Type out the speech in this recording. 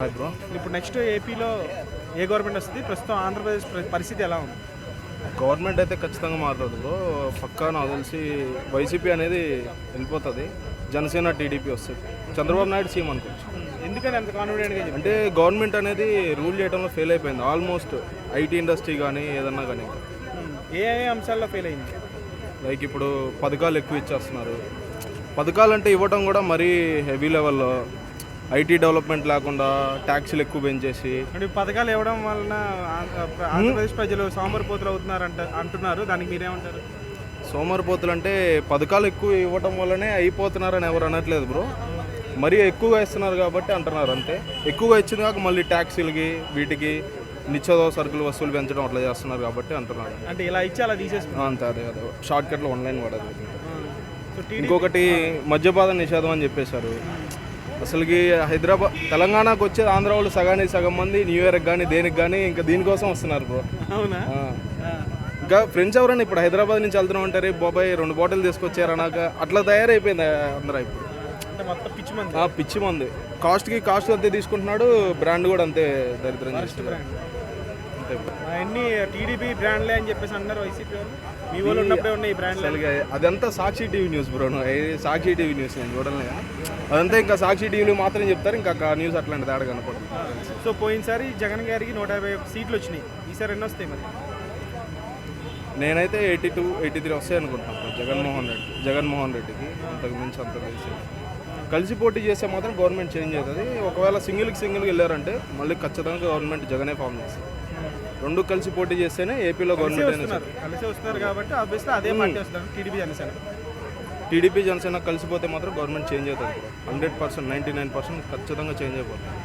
Hi bro. ఇప్పుడు next ఏపీలో ఏ government వస్తుంది? ప్రస్తుతం ఆంధ్రప్రదేశ్ పరిస్థితి ఎలా ఉంది? గవర్నమెంట్ అయితే ఖచ్చితంగా మారుతుంది బ్రో. పక్కా నాకు తెలిసి వైసీపీ అనేది వెళ్ళిపోతుంది, జనసేన టీడీపీ వస్తుంది, చంద్రబాబు నాయుడు సీఎం అనుకోవచ్చు. ఎందుకని అంత కాన్ఫిడెంట్గా చెప్పి? అంటే గవర్నమెంట్ అనేది రూల్ చేయడంలో ఫెయిల్ అయిపోయింది ఆల్మోస్ట్. ఐటీ ఇండస్ట్రీ కానీ ఏదన్నా కానీ ఇంకా ఏ అంశాల్లో ఫెయిల్ అయింది? లైక్ ఇప్పుడు పథకాలు ఎక్కువ ఇచ్చేస్తున్నారు. పథకాలు అంటే ఇవ్వటం కూడా మరీ హెవీ లెవెల్లో, ఐటీ డెవలప్మెంట్ లేకుండా ట్యాక్సీలు ఎక్కువ పెంచేసి. అంటే పథకాలు ఇవ్వడం వలన ఆంధ్రప్రదేశ్ ప్రజలు సోమరిపోతులు అవుతున్నారు అంటున్నారు. దానికి మీరేమంటారు? సోమరిపోతులు అంటే పథకాలు ఎక్కువ ఇవ్వటం వల్లనే అయిపోతున్నారని ఎవరు అనట్లేదు బ్రో. మరీ ఎక్కువగా ఇస్తున్నారు కాబట్టి అంటున్నారు అంతే. ఎక్కువగా ఇచ్చింది కాక మళ్ళీ ట్యాక్సీలకి వీటికి నిత్యావసర సరుకులు వసూలు పెంచడం అట్లా చేస్తున్నారు కాబట్టి అంటున్నారు. అంటే ఇలా ఇచ్చి అలా తీసేసుకున్నారు అంతే. అదే అదే షార్ట్ కట్లో ఆన్లైన్ పడదు. ఇంకొకటి మద్యపాన నిషేధం అని చెప్పేశారు. అసలుకి హైదరాబాద్ తెలంగాణకు వచ్చేది ఆంధ్ర వాళ్ళు సగానికి సగం మంది న్యూ ఇయర్కి కానీ దేనికి కానీ ఇంకా దీనికోసం వస్తున్నారు బ్రో. అవునా? ఇంకా ఫ్రెండ్స్ ఎవరైనా ఇప్పుడు హైదరాబాద్ నుంచి వెళ్తున్నాం అంటారు, బాబాయ్ 2 బాటిల్ తీసుకొచ్చారు అన్నాక అట్లా తయారైపోయింది అందరూ ఇప్పుడు. అంటే మొత్తం పిచ్చి మంది. కాస్ట్ అంతే తీసుకుంటున్నాడు, బ్రాండ్ కూడా అంతే దరిద్రం చేస్తున్నారు. అంతే అన్ని టీడీపీ బ్రాండ్లే అని చెప్పేసి అన్నారు వైసీపీ వాళ్ళు. మీ వాళ్ళు ఉన్నప్పుడే ఉన్నాయి ఈ బ్రాండ్లు. అదంతా సాక్షి టీవీ న్యూస్ బ్రో. సాక్షి టీవీ న్యూస్ నేను చూడలే. అదంతా ఇంకా సాక్షి టీవీలో మాత్రం చెప్తారు, ఇంకా న్యూస్ అట్లాంటి తేడా కనపడదు. సో పోయినసారి జగన్ గారికి 151 సీట్లు వచ్చినాయి. ఈసారి ఎన్ని వస్తాయి మరి? నేనైతే 82, 83 వస్తాయి అనుకుంటున్నాను. జగన్మోహన్ రెడ్డికి అంతకు మించి అంత కలిసి పోటీ చేస్తే మాత్రం గవర్నమెంట్ చేంజ్ అవుతుంది. ఒకవేళ సింగిల్కి వెళ్ళారంటే మళ్ళీ ఖచ్చితంగా గవర్నమెంట్ జగనే ఫామ్ చేస్తారు. 2 కలిసి పోటీ చేస్తేనే ఏపీలో గవర్నమెంట్ కలిసి వస్తారు కాబట్టి ఆబ్వియస్లీ అదే పార్టీ వస్తారు. టీడీపీ జనసేన కలిసిపోతే మాత్రం గవర్నమెంట్ చేంజ్ అవుతుంది. 100%, 99% ఖచ్చితంగా చేంజ్ అయిపోతుంది.